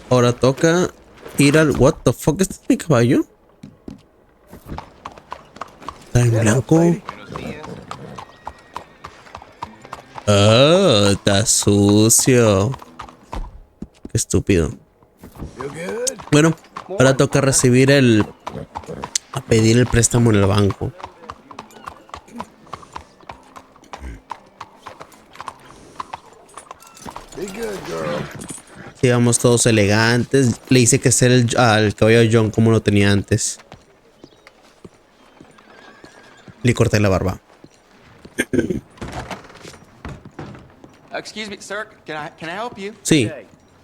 Ahora toca ir al... What the fuck, ¿este es mi caballo? Está en blanco. Oh, está sucio. Qué estúpido. Bueno, ahora toca recibir a pedir el préstamo en el banco. Sí, vamos todos elegantes. Le hice que ser al caballo John como lo tenía antes. Le corté la barba. Excuse me, sir. Can I help you? Sí.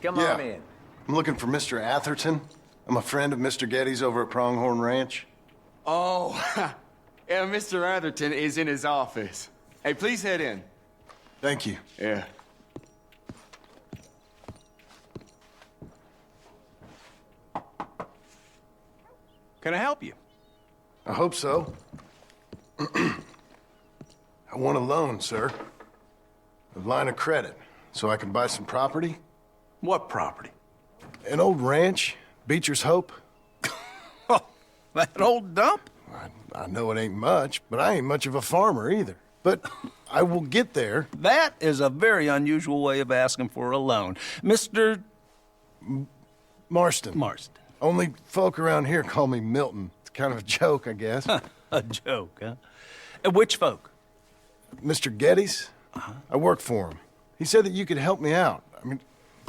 Come on in. I'm looking for Mr. Atherton. I'm a friend of Mr. Getty's over at Pronghorn Ranch. Oh, yeah, Mr. Atherton is in his office. Hey, please head in. Thank you. Yeah. Can I help you? I hope so. I want a loan, sir. A line of credit, so I can buy some property. What property? An old ranch, Beecher's Hope. Oh, that old dump? I know it ain't much, but I ain't much of a farmer either. But I will get there. That is a very unusual way of asking for a loan. Mr. Marston. Marston. Only folk around here call me Milton. It's kind of a joke, I guess. A joke, huh? And which folk? Mr. Getty's? I work for him. He said that you could help me out. I mean,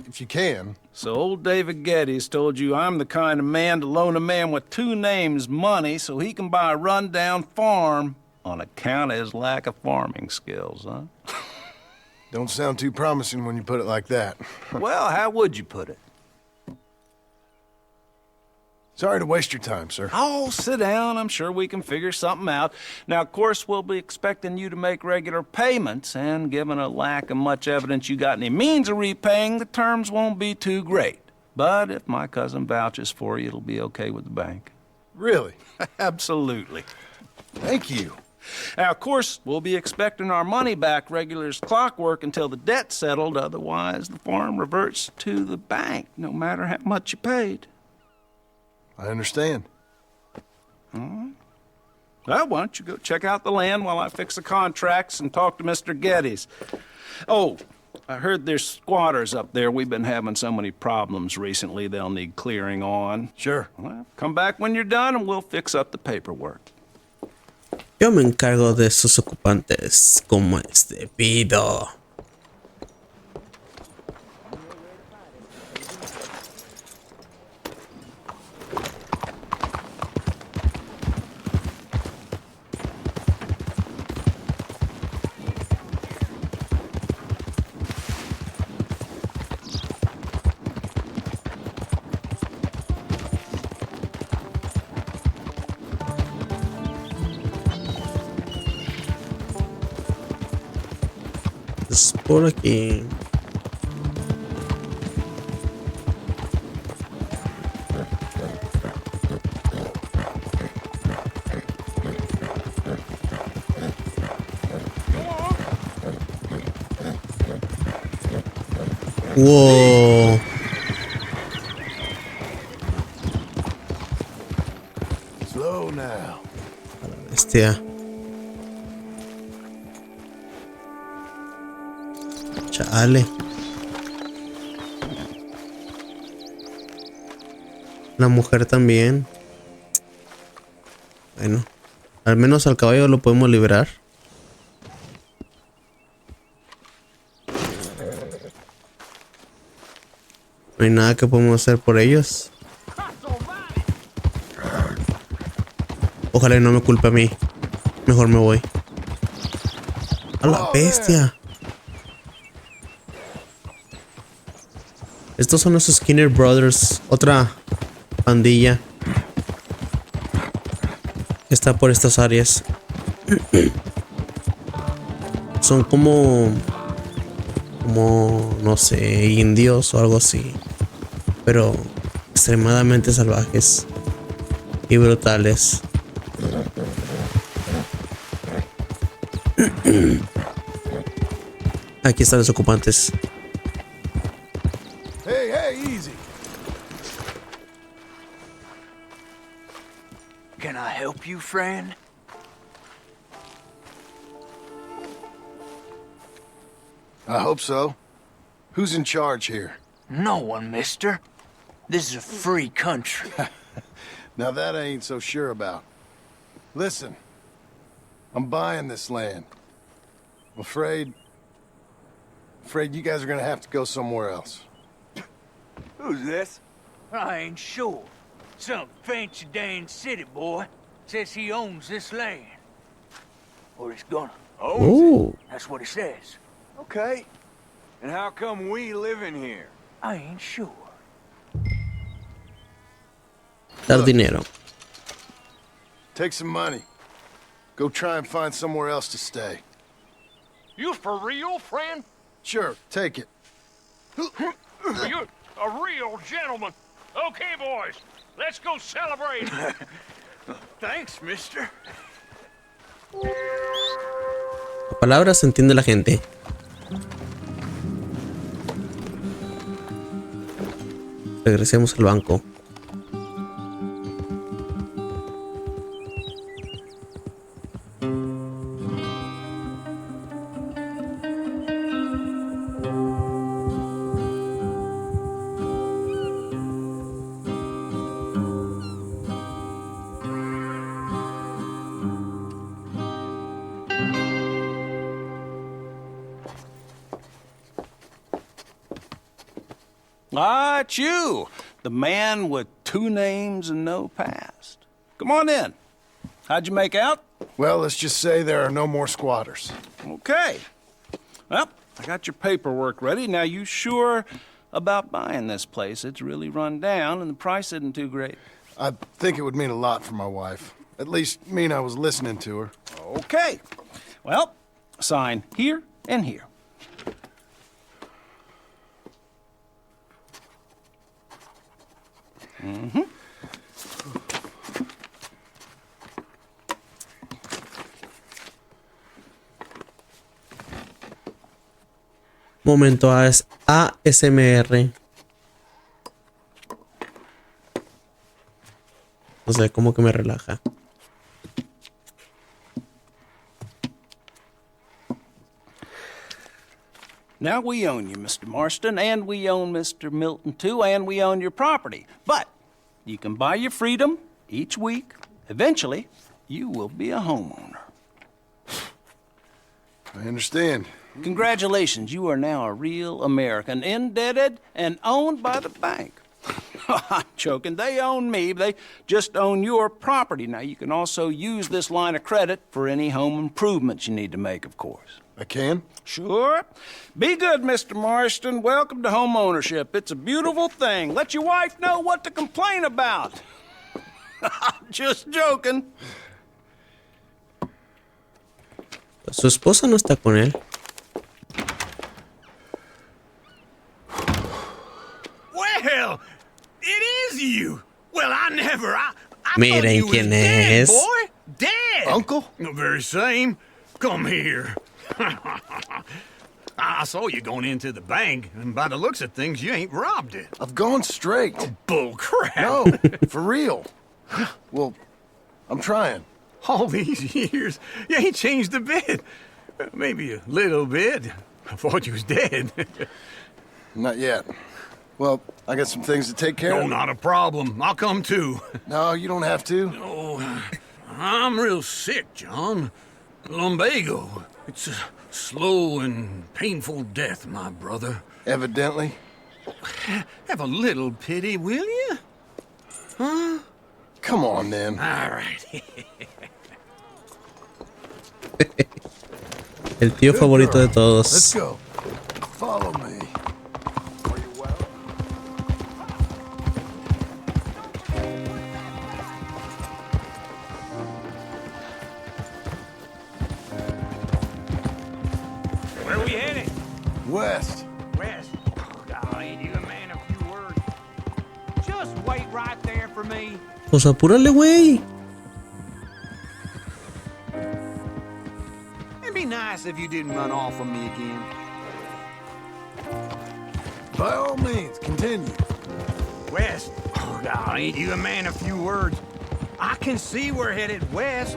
if you can. So old David Geddes told you I'm the kind of man to loan a man with two names money so he can buy a rundown farm on account of his lack of farming skills, huh? Don't sound too promising when you put it like that. Well, how would you put it? Sorry to waste your time, sir. Oh, sit down. I'm sure we can figure something out. Now, of course, we'll be expecting you to make regular payments, and given a lack of much evidence you got any means of repaying, the terms won't be too great. But if my cousin vouches for you, it'll be okay with the bank. Really? Absolutely. Thank you. Now, of course, we'll be expecting our money back regular as clockwork until the debt's settled. Otherwise, the farm reverts to the bank, no matter how much you paid. I understand. Well, why don't you go check out the land while I fix the contracts and talk to Mr. Geddes. Oh, I heard there's squatters up there. We've been having so many problems recently, they'll need clearing on. Sure. Well, come back when you're done and we'll fix up the paperwork. Yo me encargo de esos ocupantes como es debido. Por aquí. Wow. Slow now. Bestia. Chale. La mujer también. Bueno, al menos al caballo lo podemos liberar. No hay nada que podemos hacer por ellos. Ojalá y no me culpe a mí. Mejor me voy. A la bestia. Estos son los Skinner Brothers, otra pandilla. Está por estas áreas. Son como no sé, indios o algo así. Pero extremadamente salvajes y brutales. Aquí están los ocupantes. Hey, easy. Can I help you, friend? I hope so. Who's in charge here? No one, mister. This is a free country. Now that I ain't so sure about. Listen, I'm buying this land. I'm afraid you guys are gonna have to go somewhere else. Who's this? I ain't sure. Some fancy Dan city boy says he owns this land. Or he's gonna. Oh, That's what he says. Okay. And how come we live in here? I ain't sure. dar dinero. Take some money. Go try and find somewhere else to stay. You for real, friend? Sure, take it. You're a real gentleman. Okay, boys, let's go celebrate. Thanks, mister. La palabra se entiende la gente. Regresemos al banco. Ah, it's you, the man with 2 names and no past. Come on in. How'd you make out? Well, let's just say there are no more squatters. Okay. Well, I got your paperwork ready. Now, you sure about buying this place? It's really run down, and the price isn't too great. I think it would mean a lot for my wife. At least mean I was listening to her. Okay. Well, sign here and here. Momento ASMR. O sea, como que me relaja. Now, we own you, Mr. Marston, and we own Mr. Milton, too, and we own your property. But you can buy your freedom each week. Eventually, you will be a homeowner. I understand. Congratulations, you are now a real American, indebted and owned by the bank. I'm joking. They own me. They just own your property. Now, you can also use this line of credit for any home improvements you need to make, of course. I can? Sure. Be good, Mr. Marston. Welcome to home ownership. It's a beautiful thing. Let your wife know what to complain about. Just joking. Su esposa no está con él. Well, it is you. Well, I thought Miren you was quién dead, es. boy. Dead. Uncle? The very same. Come here. I saw you going into the bank, and by the looks of things, you ain't robbed it. I've gone straight. Bull crap. No, for real. Well, I'm trying. All these years, you ain't changed a bit. Maybe a little bit. I thought you was dead. Not yet. Well, I got some things to take care No, of. not a problem. I'll come too. No, you don't have to. Oh, I'm real sick, John. Lumbago. It's a slow and painful death, my brother. Evidently. Have a little pity, will you? Huh? Come on, then. All right. El tío Good favorito de girl. Let's todos. go. Follow me. Where are we heading? West. West. Golly, you a man of few words. Just wait right there for me. Pues apúrale, güey. It'd be nice if you didn't run off on me again. By all means, continue. West. Oh, God, ain't you a man of few words? I can see we're headed west.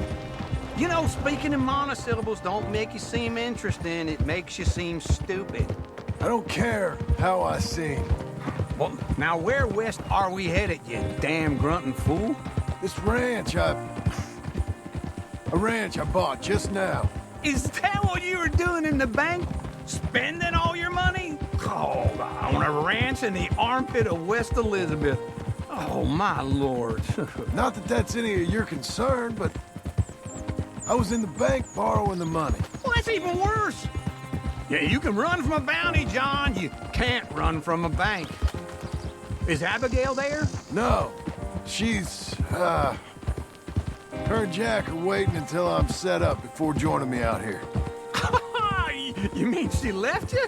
You know, speaking in monosyllables don't make you seem interesting. It makes you seem stupid. I don't care how I sing. Well, now where west are we headed, you damn grunting fool? This ranch I bought just now. Is that what you were doing in the bank? Spending all your money? Oh, on a ranch in the armpit of West Elizabeth. Oh, my lord. Not that that's any of your concern, but I was in the bank borrowing the money. Well, that's even worse. Yeah, you can run from a bounty, John. You can't run from a bank. Is Abigail there? No, she's, her and Jack are waiting until I'm set up before joining me out here. You mean she left you?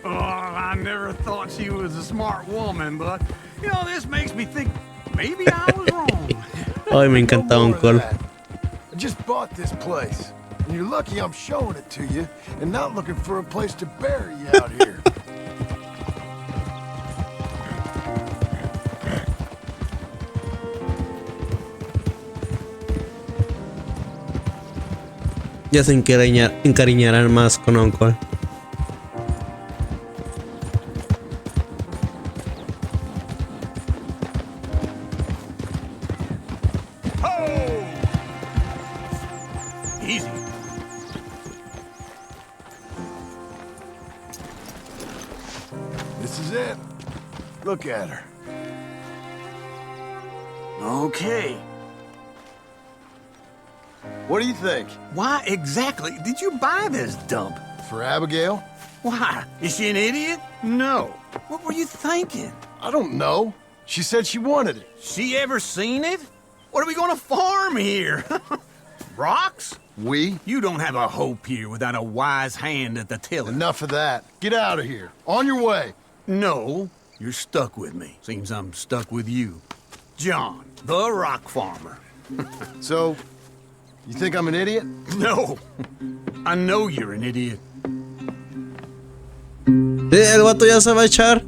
Oh, I never thought she was a smart woman, but, you know, this makes me think maybe I was wrong. Ay, me encanta No un more of col. that. I just bought this place, and you're lucky I'm showing it to you and not looking for a place to bury you out here. Ya se encariñarán más con Uncle. Easy. This is it. Look at her. Okay. What do you think? Why exactly did you buy this dump? For Abigail? Why? Is she an idiot? No. What were you thinking? I don't know. She said she wanted it. She ever seen it? What are we gonna farm here? Rocks? We? You don't have a hope here without a wise hand at the tiller. Enough of that. Get out of here. On your way. No, you're stuck with me. Seems I'm stuck with you. John, the rock farmer. So, you think I'm an idiot? No, I know you're an idiot. El vato ya se va a echar.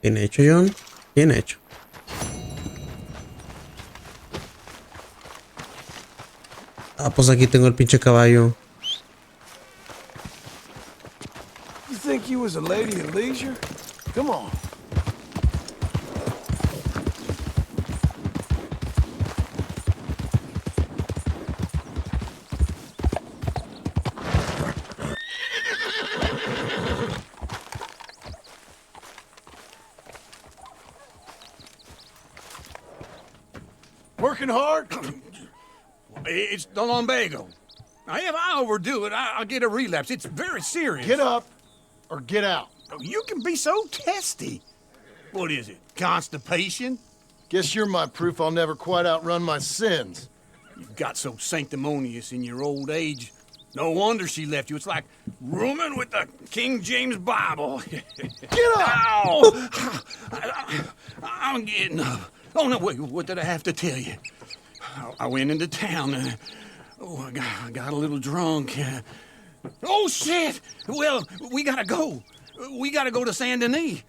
Bien hecho, John. Bien hecho. Ah, pues aquí tengo el pinche caballo. You think you was a lady of leisure? Come on. Working hard? It's the lumbago. Now, if I overdo it, I'll get a relapse. It's very serious. Get up or get out. Oh, you can be so testy. What is it? Constipation? Guess you're my proof I'll never quite outrun my sins. You've got so sanctimonious in your old age. No wonder she left you. It's like rooming with the King James Bible. Get up! Ow! I'm getting up. Oh, no, wait, what did I have to tell you? I went into town. I got a little drunk. Oh, shit! Well, we gotta go. We gotta go to Saint Denis.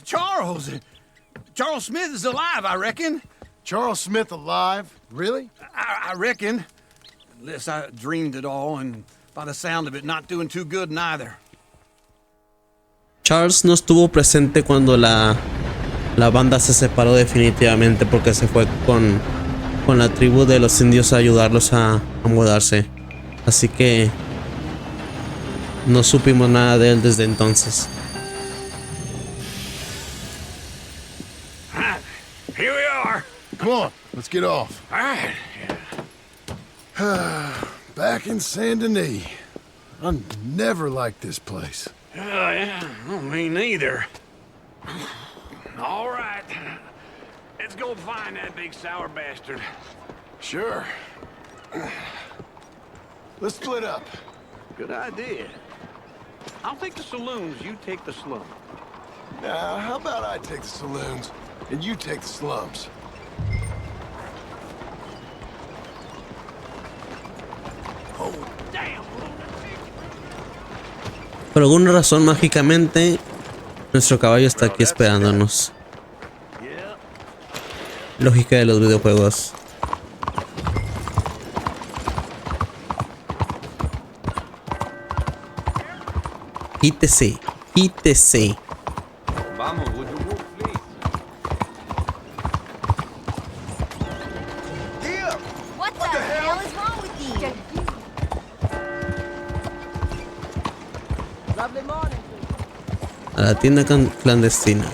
Charles Smith is alive, I reckon. Charles Smith alive? Really? I reckon. Unless I dreamed it all, and by the sound of it, not doing too good neither. Charles no estuvo presente cuando la banda se separó definitivamente porque se fue con la tribu de los indios a ayudarlos a mudarse. Así que no supimos nada de él desde entonces. Here we are. Come on, let's get off. All right. Back in Saint Denis. I never liked this place. Yeah, well, me neither. All right. Let's go find that big sour bastard. Sure. Let's split up. Good idea. I'll take the saloons, you take the slum. Now, how about I take the saloons and you take the slums? Oh, damn. Por alguna razón, mágicamente, nuestro caballo está aquí esperándonos. Lógica de los videojuegos. Quítese, quítese. Vamos, would you move, please? What the hell is wrong with you? Lovely morning. A la tienda clandestina.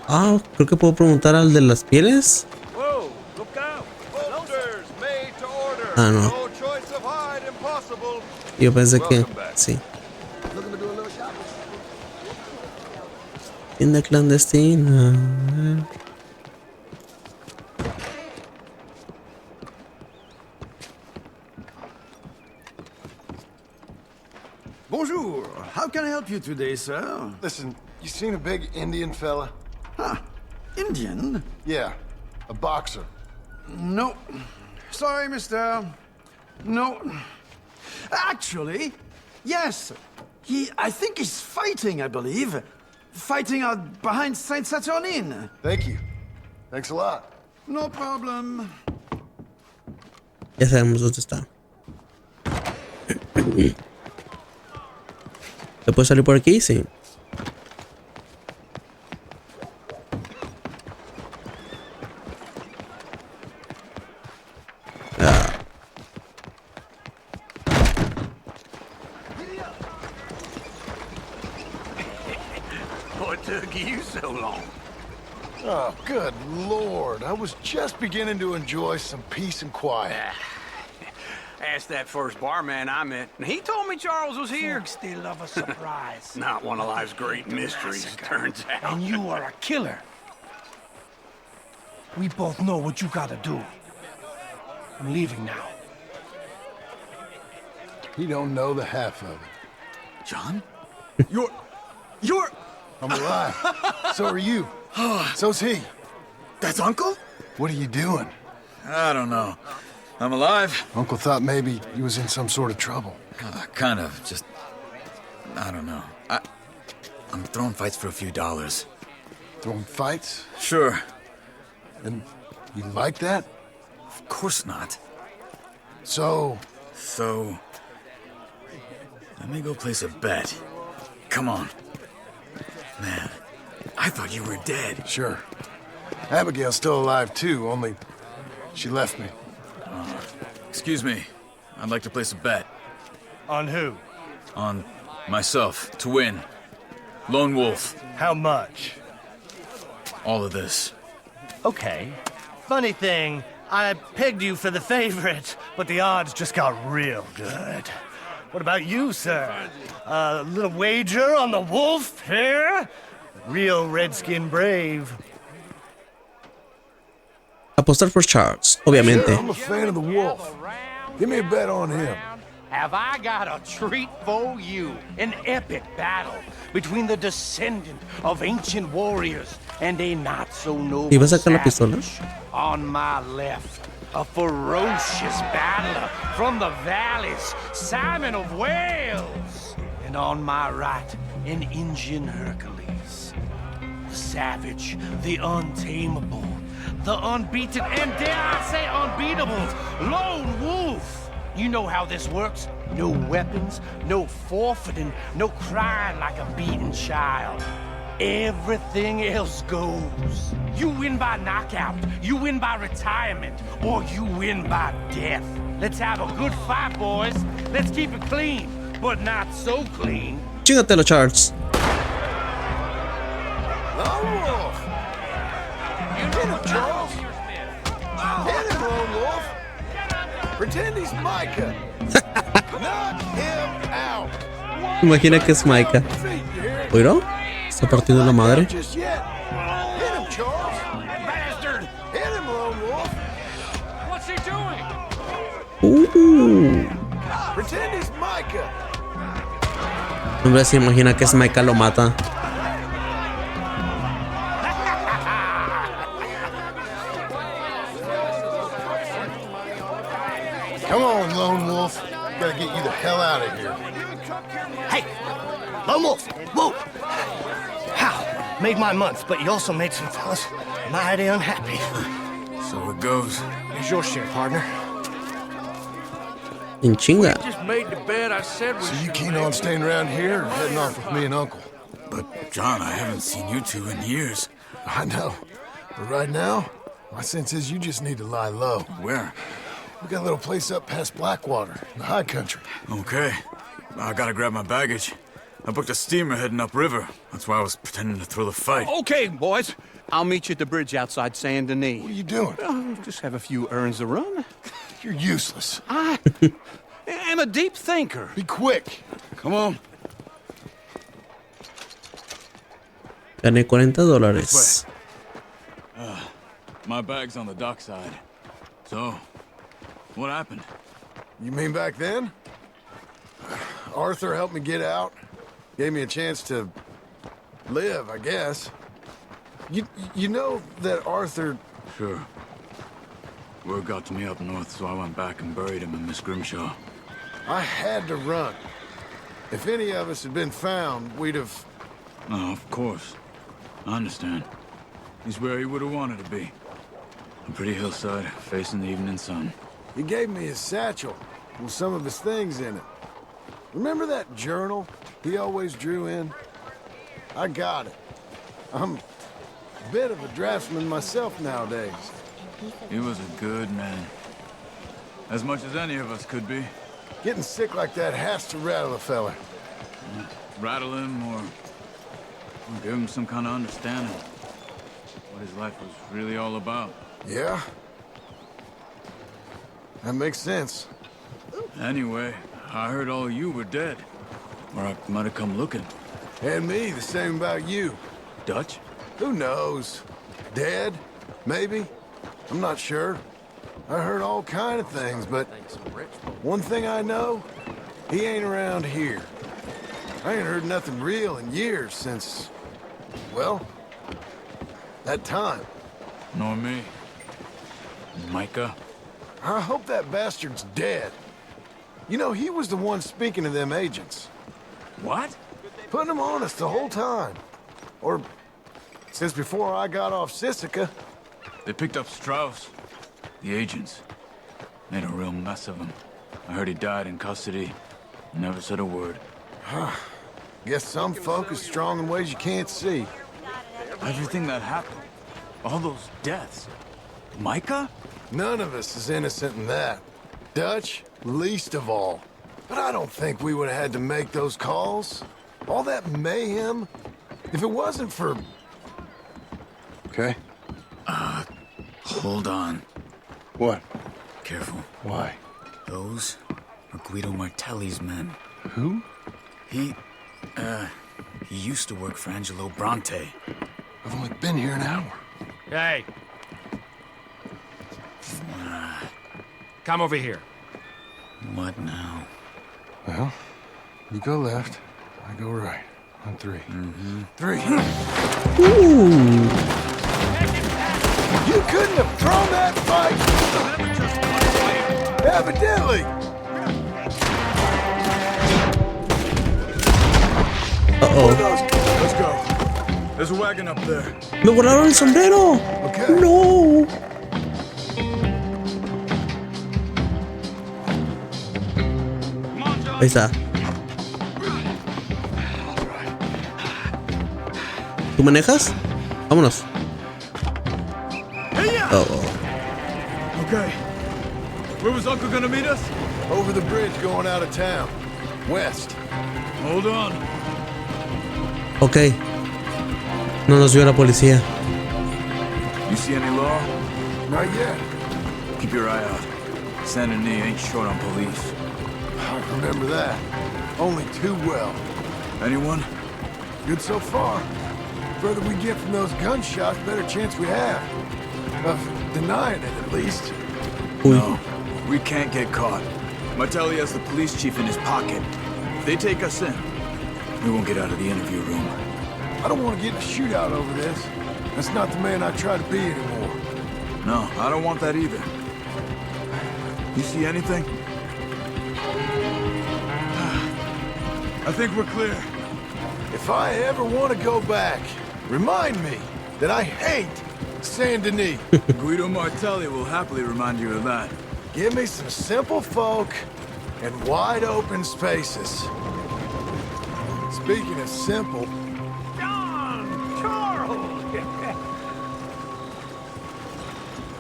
Ah, creo que puedo preguntar al de las pieles. Whoa, look out. Bolsters made to order. Ah, no. No choice of hide impossible. Yo pensé que sí. Tienda clandestina. Bonjour. How can I help you today, sir? Listen, you seen a big Indian fella? Huh. Indian? Yeah, a boxer. No. Sorry, mister. No. Actually, yes. I think he's fighting, I believe. Fighting out behind Saint Saturnin. Thank you. Thanks a lot. No problem. Ya sabemos dónde está. ¿Se puede salir por aquí? Sí. What took you so long? Oh, good Lord. I was just beginning to enjoy some peace and quiet. Asked that first barman I met, and he told me Charles was here. Folks, they love a surprise. Not one of life's great mysteries, turns out. And you are a killer. We both know what you gotta do. I'm leaving now. He don't know the half of it. John? You're... I'm alive. So are you. So's he. That's Uncle? What are you doing? I don't know. I'm alive. Uncle thought maybe he was in some sort of trouble. Kind of. Just... I don't know. I'm throwing fights for a few dollars. Throwing fights? Sure. And you like that? Of course not. So, let me go place a bet. Come on. Man, I thought you were dead. sure. Abigail's still alive too, only she left me. Excuse me. I'd like to place a bet. On who? On myself, to win. Lone Wolf. How much? All of this. Okay. Funny thing, I pegged you for the favorite, but the odds just got real good. What about you, sir? A little wager on the wolf here? Real redskin brave. Apostar por Charles, obviamente. Sure, I'm a fan of the wolf. Give me a bet on him. Have I got a treat for you? An epic battle between the descendant of ancient warriors and a not-so-noble ¿Y vas a sacar la pistola? savage. On my left, a ferocious battler from the valleys, Simon of Wales. And on my right, an Indian Hercules. The savage, the untamable, the unbeaten, and dare I say unbeatable, Lone Wolf. You know how this works. No weapons, no forfeiting, no crying like a beaten child. Everything else goes. You win by knockout, you win by retirement, or you win by death. Let's have a good fight, boys. Let's keep it clean, but not so clean. Chingatelo, Charles. Lone Wolf! Get him, Charles! Get him, Lone Wolf! Pretend he's Micah! Knock him out! Imagina que es Micah. ¿Oíro? Está partiendo la madre. Just yet. Hit him, Charles! Bastard! Hit him, Lone Wolf! What's he doing? Pretend he's Micah! Hombre, se imagina que es Micah, lo mata. Come on, Lone Wolf. Gotta get you the hell out of here. Hey, Lone Wolf, whoa! How? Made my month, but you also made some fellas mighty unhappy. So it goes. Here's your share, partner. En chinga. Just made the bed I said we So you should keen make. on staying around here or heading off with me and Uncle? But, John, I haven't seen you two in years. I know. But right now, my sense is you just need to lie low. Where? We got a little place up past Blackwater, in the high country. Okay. I gotta grab my baggage. I booked a steamer heading upriver. That's why I was pretending to throw the fight. Okay, boys. I'll meet you at the bridge outside Saint Denis. What are you doing? Just have a few errands to run. You're useless. I am a deep thinker. Be quick. Come on. Gané $40. My bag's on the dockside. So, what happened? You mean back then? Arthur helped me get out. Gave me a chance to live, I guess. You know that Arthur... Sure. Word got to me up north, so I went back and buried him in Miss Grimshaw. I had to run. If any of us had been found, we'd have... Oh, of course. I understand. He's where he would have wanted to be. A pretty hillside, facing the evening sun. He gave me his satchel with some of his things in it. Remember that journal he always drew in? I got it. I'm a bit of a draftsman myself nowadays. He was a good man. As much as any of us could be. Getting sick like that has to rattle a fella. Rattle him or give him some kind of understanding. What his life was really all about. Yeah? That makes sense. Anyway, I heard all you were dead. Or I might have come looking. And me, the same about you. Dutch? Who knows? Dead? Maybe? I'm not sure. I heard all kind of things, but one thing I know, he ain't around here. I ain't heard nothing real in years since, well, that time. Nor me. Micah? I hope that bastard's dead. You know, he was the one speaking to them agents. What? Putting them on us the whole time. Or since before I got off Sisika. They picked up Strauss. The agents. Made a real mess of him. I heard he died in custody. Never said a word. Guess some folk is strong in ways you can't see. Everything that happened. All those deaths. Micah? None of us is innocent in that. Dutch, least of all. But I don't think we would have had to make those calls. All that mayhem. If it wasn't for... Okay? Hold on. What? Careful. Why? Those are Guido Martelli's men. Who? He used to work for Angelo Bronte. I've only been here an hour. Hey. Come over here. What now? Well, you go left, I go right. On three. Three. Ooh. You couldn't have thrown that fight! Evidently! Let's go. There's a wagon up there. ¡Me volaron el sombrero! Okay. ¡No! Ahí está. ¿Tú manejas? Vámonos. Hey, Oh, oh. Okay. Where was Uncle gonna meet us? Over the bridge going out of town. West. Hold on. Ok. No nos vio la policía. You see any law? Not yet. Keep your eye out. Saint Denis ain't short on police. I remember that. Only too well. Anyone? Good so far. Further we get from those gunshots, better chance we have. Of denying it, at least. No, we can't get caught. Martelli has the police chief in his pocket. If they take us in, we won't get out of the interview room. I don't want to get in a shootout over this. That's not the man I try to be anymore. No, I don't want that either. You see anything? I think we're clear. If I ever want to go back, remind me that I hate Saint Denis. Guido Martelli will happily remind you of that. Give me some simple folk and wide open spaces. Speaking of simple, John! Charles!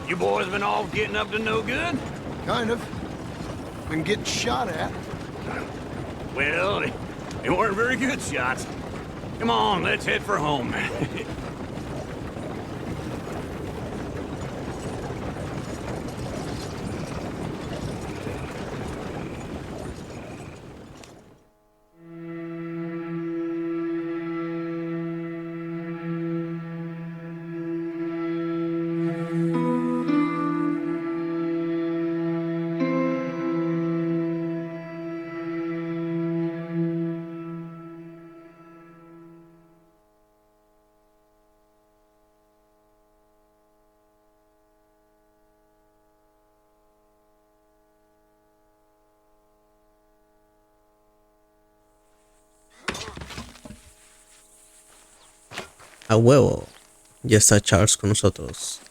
You boys been all getting up to no good? kind of. Been getting shot at. Well, they weren't very good shots. Come on, let's head for home. A huevo. Ya está Charles con nosotros.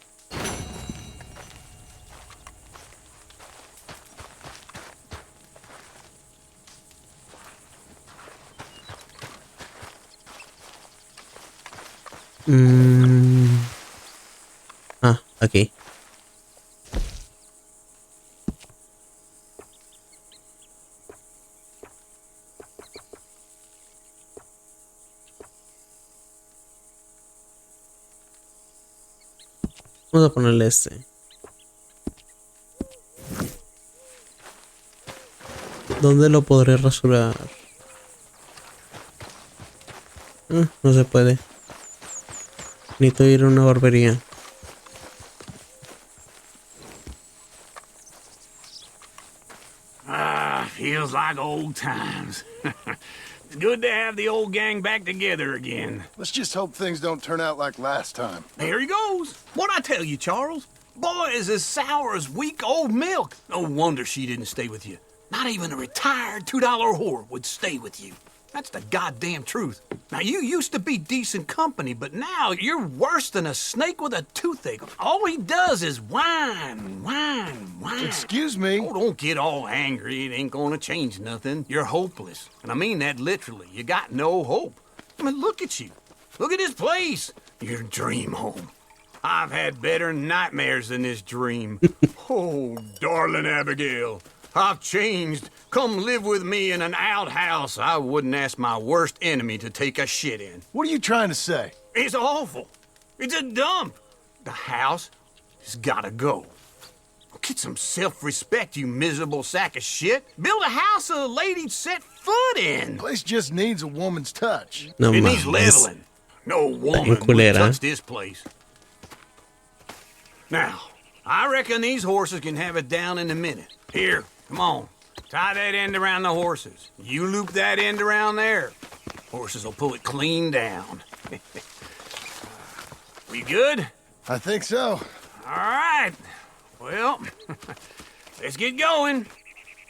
Ah, aquí. Vamos a ponerle este. ¿Dónde lo podré rasurar? No se puede. Necesito ir a una barbería. Feels like old times. It's good to have the old gang back together again. Let's just hope things don't turn out like last time. There he goes. What'd I tell you, Charles? Boy is as sour as weak old milk. No wonder she didn't stay with you. Not even a retired $2 whore would stay with you. That's the goddamn truth. Now, you used to be decent company, but now you're worse than a snake with a toothache. All he does is whine, whine, whine. Excuse me? Oh, don't get all angry. It ain't gonna change nothing. You're hopeless. And I mean that literally. You got no hope. I mean, look at you. Look at this place. Your dream home. I've had better nightmares than this dream. Oh, darling Abigail. I've changed. Come live with me in an outhouse I wouldn't ask my worst enemy to take a shit in. What are you trying to say? It's awful. It's a dump. The house has gotta go. Get some self-respect, you miserable sack of shit. Build a house a lady'd set foot in. The place just needs a woman's touch. No It needs mames. leveling. No woman would culera. touch this place. Now, I reckon these horses can have it down in a minute. Here, come on. Tie that end around the horses. You loop that end around there. Horses will pull it clean down. We good? I think so. All right. Well, let's get going.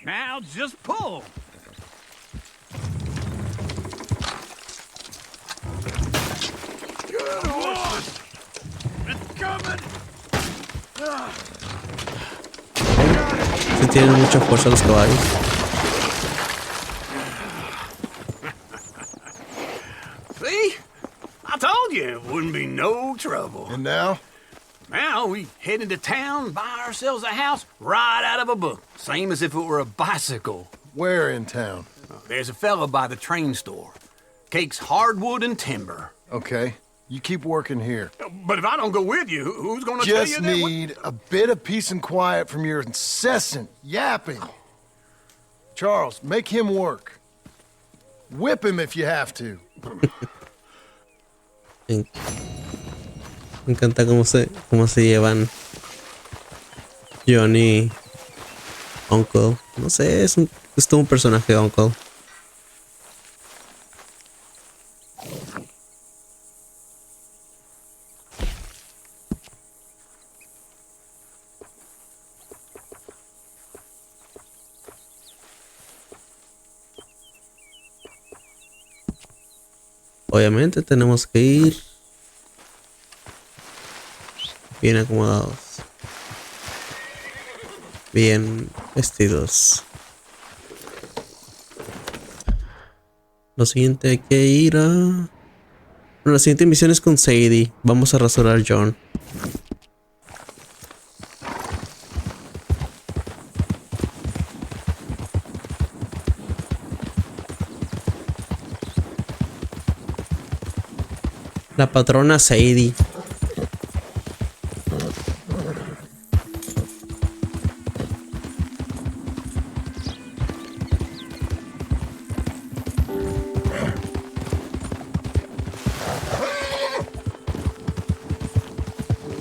Now just pull. Good horse. It's coming. Si tienen mucha fuerza los caballos. See? I told you it wouldn't be no trouble. And now? Now we head into town, buy ourselves a house right out of a book. Same as if it were a bicycle. Where in town? There's a fella by the train store. Cakes hardwood and timber. Okay. You keep working here. But if I don't go with you, who's gonna tell you Just that? need a bit of peace and quiet from your incessant yapping. Charles, make him work. Whip him if you have to. Me encanta cómo se llevan John y Uncle. No sé, es todo un personaje Uncle. Obviamente tenemos que ir bien acomodados, bien vestidos. Lo siguiente hay que ir a... Bueno, la siguiente misión es con Sadie. Vamos a rasurar a John. La patrona Sadie.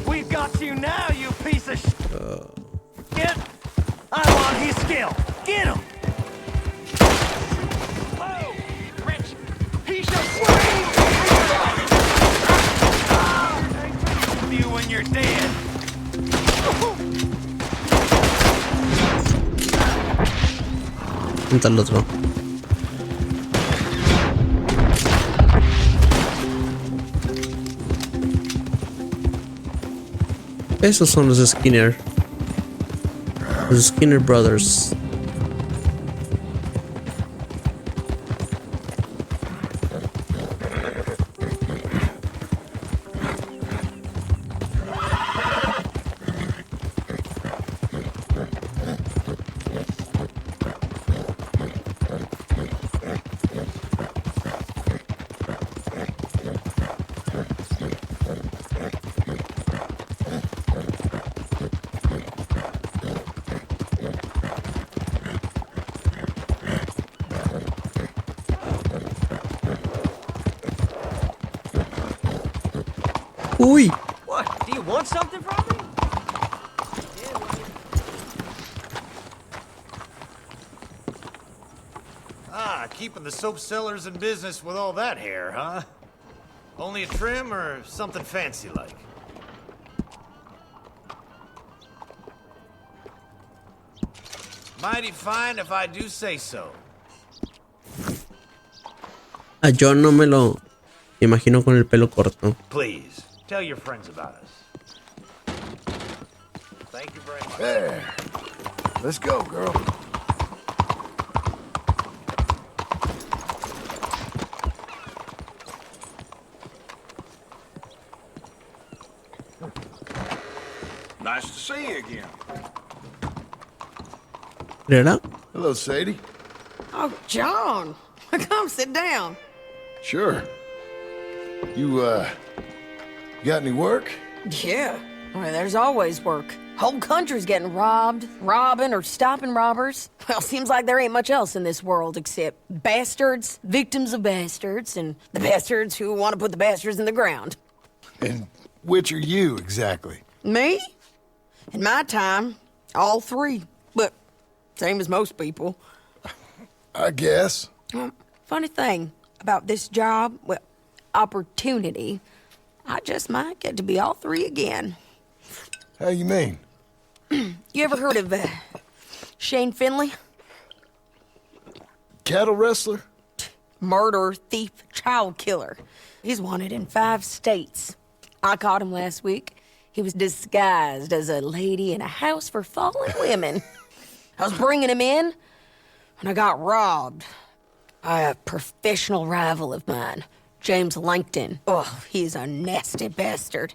We've got you now, you piece of shit. I want his skill. Get him. Oh, Rich. He shall scream. You when you're dead. ¿Dónde está el otro? Esos son los Skinner. Los Skinner Brothers. Uy. What? Do you want something from me? Keeping the soap sellers in business with all that hair, huh? Only a trim or something fancy like? Mighty fine if I do say so. A John no me lo imagino con el pelo corto. Please, tell your friends about us. Thank you very much. There. Let's go, girl. Nice to see you again. ¿Era? Hello, Sadie. Oh, John. Come sit down. Sure. You got any work? Yeah. Well, there's always work. Whole country's getting robbed, robbing, or stopping robbers. Well, seems like there ain't much else in this world except bastards, victims of bastards, and the bastards who want to put the bastards in the ground. And which are you, exactly? Me? In my time, all three. But same as most people. I guess. Funny thing about this job, well, opportunity, I just might get to be all three again. How you mean? You ever heard of Shane Finley? Cattle wrestler? Murderer, thief, child killer. He's wanted in 5 states. I caught him last week. He was disguised as a lady in a house for fallen women. I was bringing him in when I got robbed by a professional rival of mine, James Langton. Oh, he's a nasty bastard.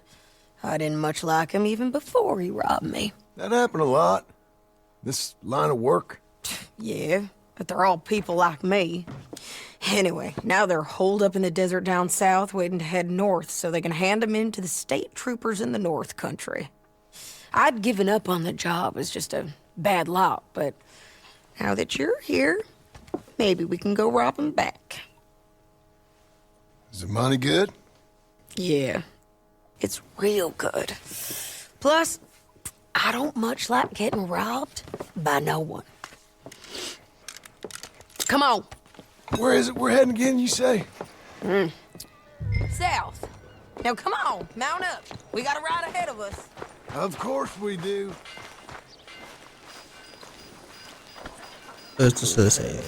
I didn't much like him even before he robbed me. That happened a lot. This line of work. Yeah, but they're all people like me. Anyway, now they're holed up in the desert down south waiting to head north so they can hand them in to the state troopers in the north country. I'd given up on the job as just a bad lot, but now that you're here, maybe we can go rob them back. Is the money good? Yeah, it's real good. Plus, I don't much like getting robbed by no one. Come on. Where is it we're heading again, you say? South. Now come on, mount up. We got a ride ahead of us. Of course we do. Esto se desea.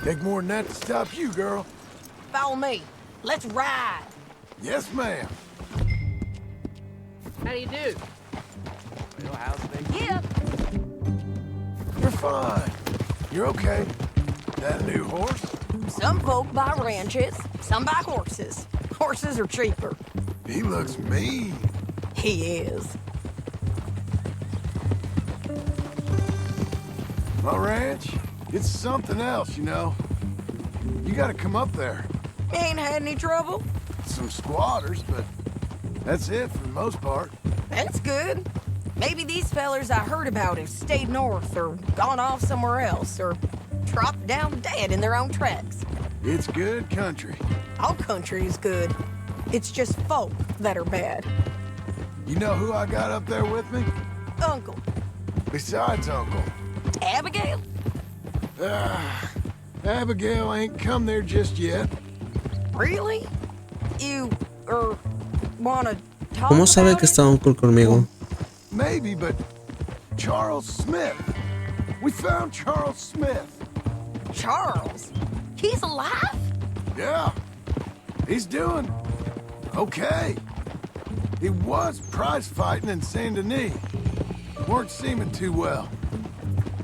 Take more than that to stop you, girl. Follow me. Let's ride. Yes, ma'am. How do you do? Well, how's things? Yeah. You're fine. You're okay. That new horse? Some folk buy ranches, some buy horses. Horses are cheaper. He looks mean. He is. My ranch, it's something else, you know. You gotta come up there. Ain't had any trouble? Some squatters, but that's it for the most part. That's good. Maybe these fellers I heard about have stayed north or gone off somewhere else or dropped down dead in their own tracks. It's good country. All country is good. It's just folk that are bad. You know who I got up there with me? Uncle. Besides Uncle. Abigail? Abigail ain't come there just yet. Really? You, wanna talk ¿Cómo sabe about que está Uncle conmigo? Maybe, but Charles Smith. We found Charles Smith. Charles? He's alive? Yeah. He's doing okay. He was prize fighting in Saint Denis. Weren't seeming too well.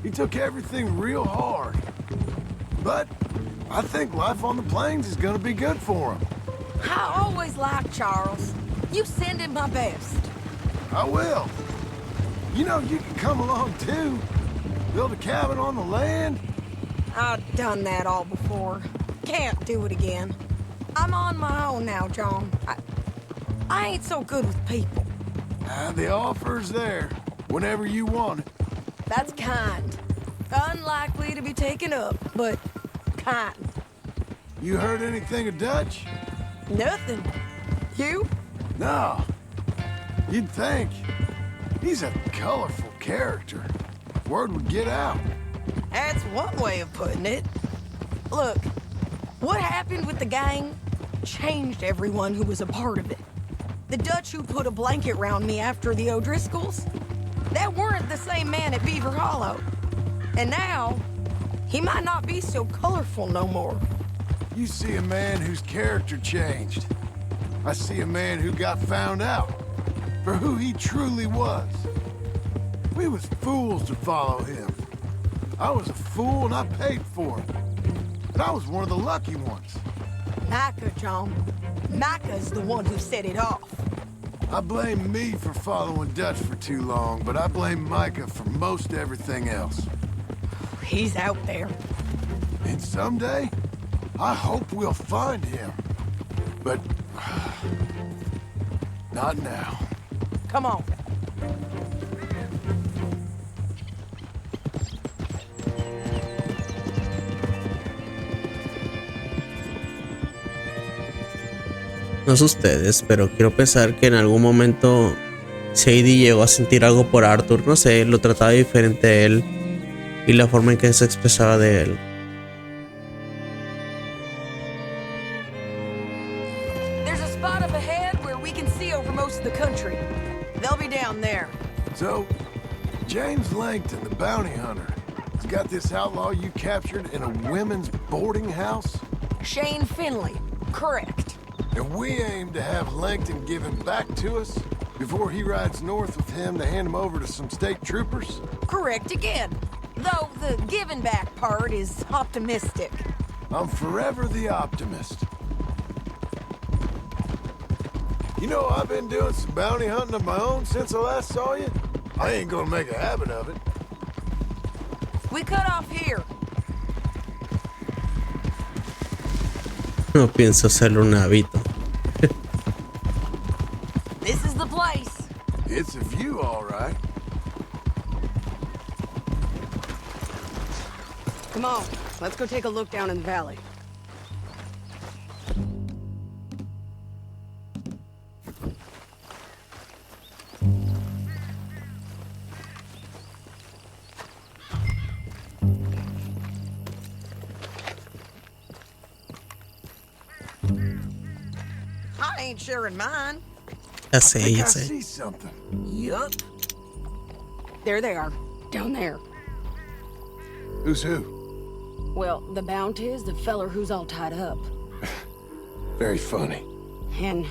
He took everything real hard. But I think life on the plains is gonna be good for him. I always liked Charles. You send him my best. I will. You know, you can come along too. Build a cabin on the land. I've done that all before. Can't do it again. I'm on my own now, John. I ain't so good with people. The offer's there, whenever you want it. That's kind. Unlikely to be taken up, but kind. You heard anything of Dutch? Nothing. You? No. You'd think. He's a colorful character. Word would get out. That's one way of putting it. Look, what happened with the gang changed everyone who was a part of it. The Dutch who put a blanket round me after the O'Driscolls, that weren't the same man at Beaver Hollow. And now, he might not be so colorful no more. You see a man whose character changed. I see a man who got found out for who he truly was. We was fools to follow him. I was a fool and I paid for it. But I was one of the lucky ones. Micah, John. Micah's the one who set it off. I blame me for following Dutch for too long, but I blame Micah for most everything else. He's out there. And someday, I hope we'll find him. But not now. Come on. No sé ustedes, pero quiero pensar que en algún momento Sadie llegó a sentir algo por Arthur. No sé, lo trataba diferente a él y la forma en que se expresaba de él. There's a spot up ahead where we can see over most of the country. They'll be down there. So, James Langton, the bounty hunter, has got this outlaw you captured in a women's boarding house? Shane Finley, correct. And we aim to have Langton give him back to us before he rides north with him to hand him over to some state troopers? Correct again. Though the giving back part is optimistic. I'm forever the optimist. You know, I've been doing some bounty hunting of my own since I last saw you. I ain't gonna make a habit of it. We cut off here. No pienso hacerlo un hábito. This is the place. It's a view, all right. Come on, let's go take a look down in the valley. I ain't sharing mine. Ya sé, ya I sé. see something. Yup. There they are, down there. Who's who? Well, the bounty is the feller who's all tied up. Very funny. And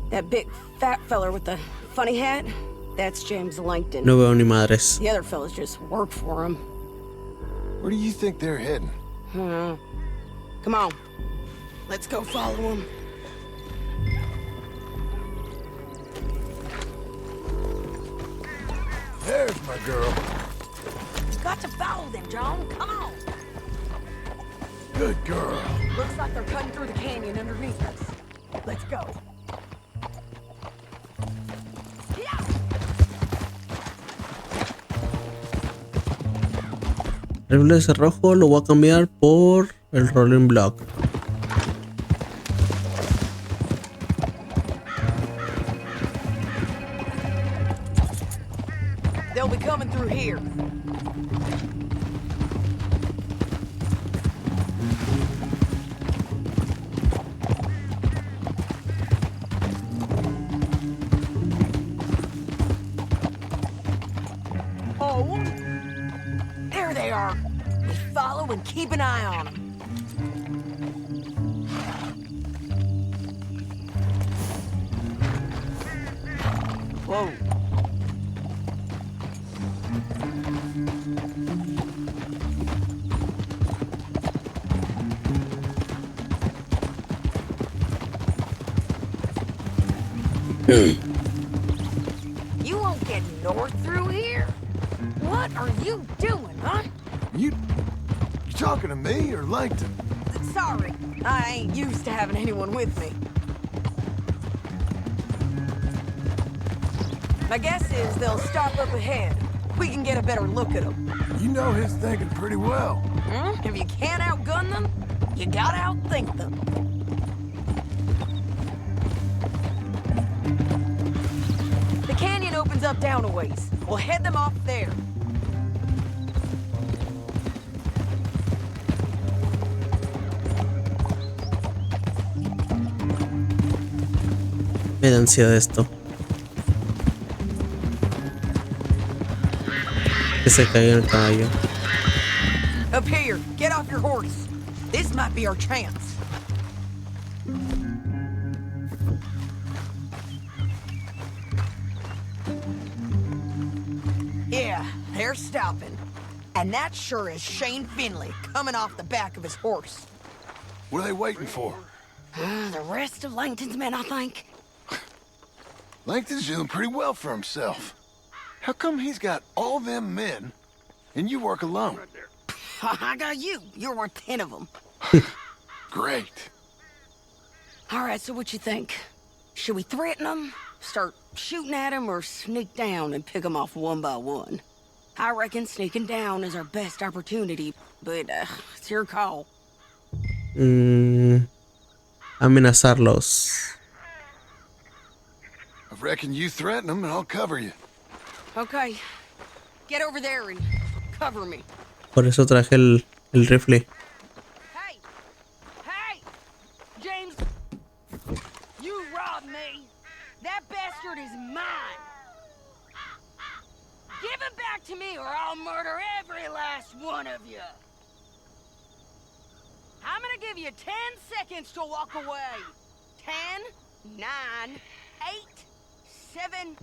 that big fat feller with the funny hat, that's James Langton. No veo ni madres. The other fellas just work for him. Where do you think they're heading? Come on, let's go follow him. There's my girl. You got to follow them, John. Come on. Good girl. Looks like they're cutting through the canyon underneath us. Let's go. El rifle rojo lo voy a cambiar por el rolling block. They'll be coming through here. Oh, there they are. We follow and keep an eye on them. Whoa. You won't get north through here? What are you doing, huh? You talking to me or Langton? Sorry, I ain't used to having anyone with me. My guess is they'll stop up ahead. We can get a better look at them. You know his thinking pretty well. If you can't outgun them, you gotta outthink them. The canyon opens up down a ways. We'll head them off there. Me da ansiedad esto. Que se caiga el caballo. Up here, get off your horse. This might be our chance. Yeah, they're stopping. And that sure is Shane Finley coming off the back of his horse. What are they waiting for? The rest of Langton's men, I think. Langton's doing pretty well for himself. How come he's got all them men and you work alone? I got you. You're worth 10 of them. Great. All right, so what you think? Should we threaten them, start shooting at them, or sneak down and pick them off one by one? I reckon sneaking down is our best opportunity, but it's your call. Amenazarlos. I reckon you threaten them and I'll cover you. Okay, get over there and cover me. Por eso traje el rifle. Hey! Hey! James! You robbed me! That bastard is mine! Give him back to me or I'll murder every last one of you! I'm gonna give you 10 seconds to walk away. 10, 9, 8, 7...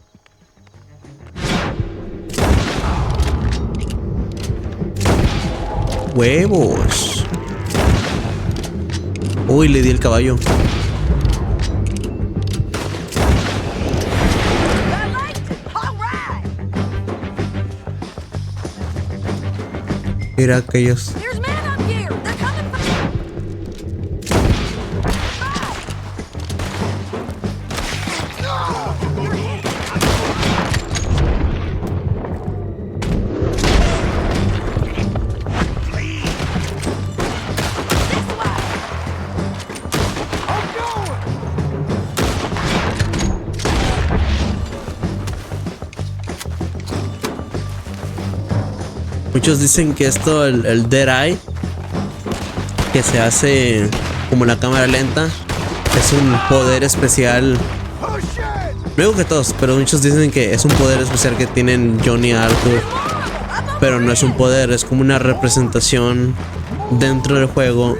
Huevos. Uy, le di el caballo. Mira aquellos. Muchos dicen que esto, el dead eye, que se hace como la cámara lenta, es un poder especial. No digo que todos, pero muchos dicen que es un poder especial que tienen Johnny y Arthur. Pero no es un poder, es como una representación dentro del juego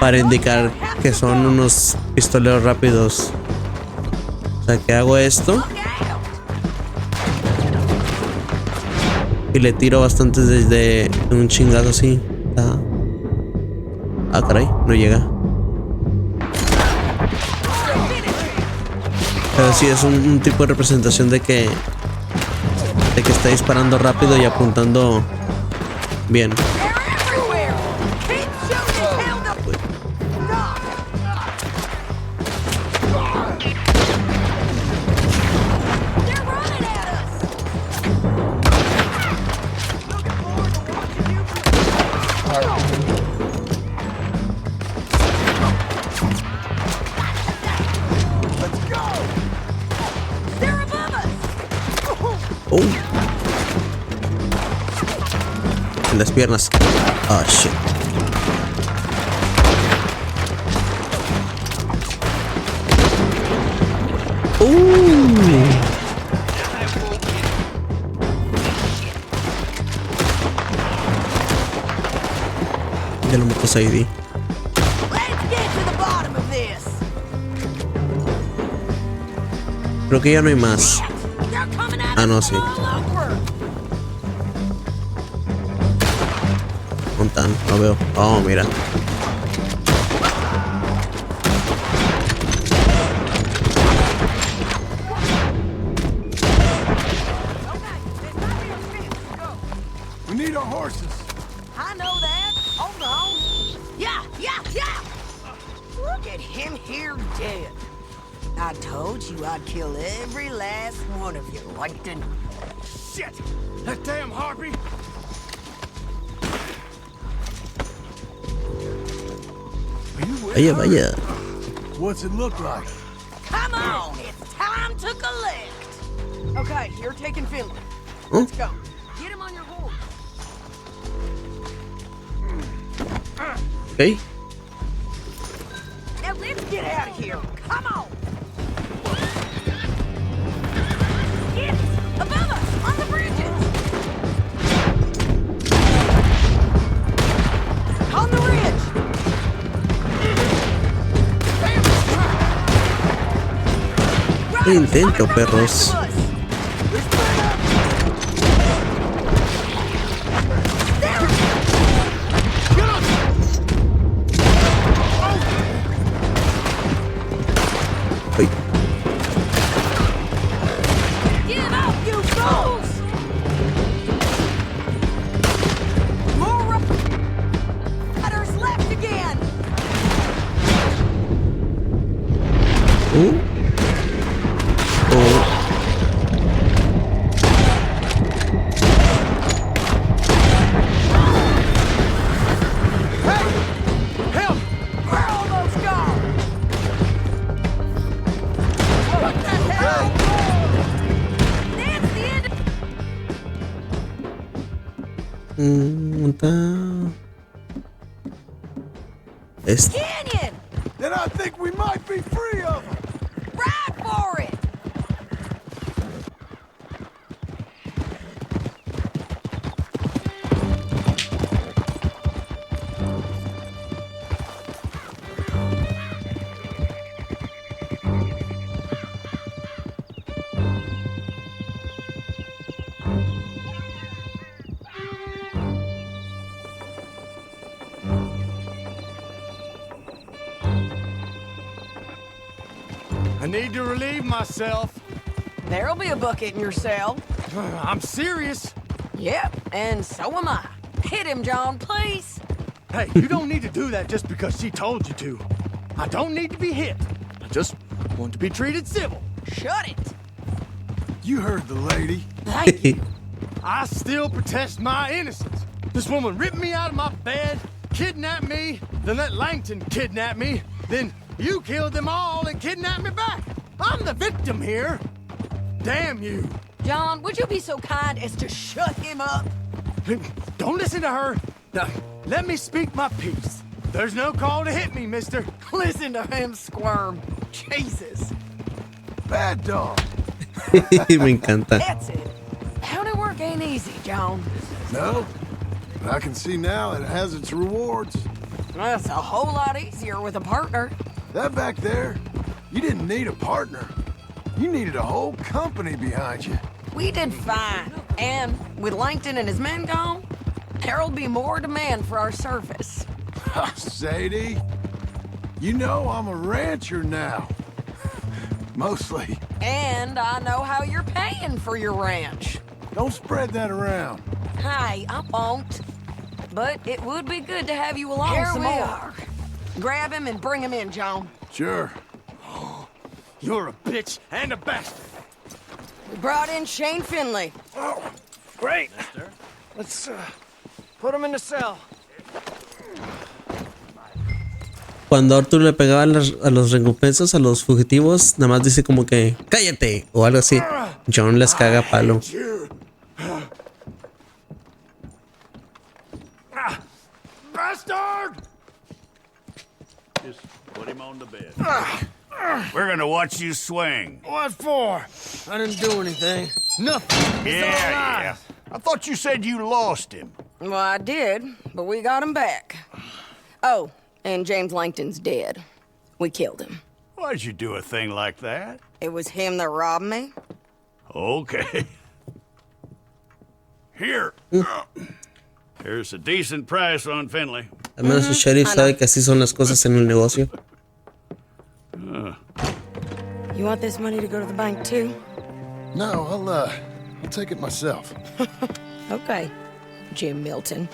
para indicar que son unos pistoleros rápidos. O sea, que hago esto y le tiro bastante desde un chingazo así. Ah, caray, no llega. Pero sí es un tipo de representación de que está disparando rápido y apuntando bien. En las piernas. Oh, shit. Ya lo mató Sadie. Creo que ya no hay más. Ah, no, sí. Montan, no veo. Oh, mira. We need our horses. I know that. Hold on. Yeah. Look at him here dead. I told you I'd kill every last one of you, Langton. Shit! That damn harpy! Vaya, vaya. What's it look like? Come on, it's time to collect. Okay, you're taking Finley. Let's go. Get him on your horse. Okay. Now let's get out of here. Come on. Get above us on the bridges. On the ridge. Intento, perros. Ay. Give up, you fools! More riders left again. Canyon! Then I think we might be free of them. Ride for it! I need to relieve myself. There'll be a bucket in your cell. I'm serious. Yep, and so am I. Hit him, John, please. Hey, you don't need to do that just because she told you to. I don't need to be hit. I just want to be treated civil. Shut it. You heard the lady. Thank you. I still protest my innocence. This woman ripped me out of my bed, kidnapped me, then let Langton kidnap me, then you killed them all and kidnapped me back. I'm the victim here. Damn you. John, would you be so kind as to shut him up? Don't listen to her. Now, let me speak my piece. There's no call to hit me, mister. Listen to him squirm. Jesus. Bad dog. Me encanta. That's it. County work ain't easy, John. No, but I can see now it has its rewards. That's a whole lot easier with a partner. That back there, you didn't need a partner. You needed a whole company behind you. We did fine. And with Langton and his men gone, there'll be more demand for our service. Sadie, you know I'm a rancher now. Mostly. And I know how you're paying for your ranch. Don't spread that around. Hey, I won't. But it would be good to have you along Here some we more. are. Grab him and bring him in, John. Sure. You're a bitch and a bastard. We brought in Shane Finley. Oh, great. Let's put him in the cell. Cuando Arthur le pegaba a los recompensas a los fugitivos, nada más dice como que cállate o algo así. John les caga palo. Bastard! Just put him on the bed. We're gonna watch you swing. What for? I didn't do anything. Nothing. It's all lies. I thought you said you lost him. Well, I did, but we got him back. Oh, and James Langton's dead. We killed him. Why'd you do a thing like that? It was him that robbed me. Okay. Here. Here's a decent price on Finley. Al menos el sheriff sabe que así son las cosas en el negocio. You want this money to go to the bank too? No, I'll take it myself. Okay, Jim Milton.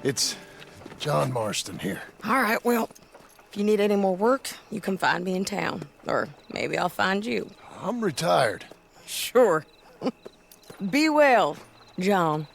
It's John Marston here. All right, well, if you need any more work, you can find me in town. Or maybe I'll find you. I'm retired. Sure. Be well, John.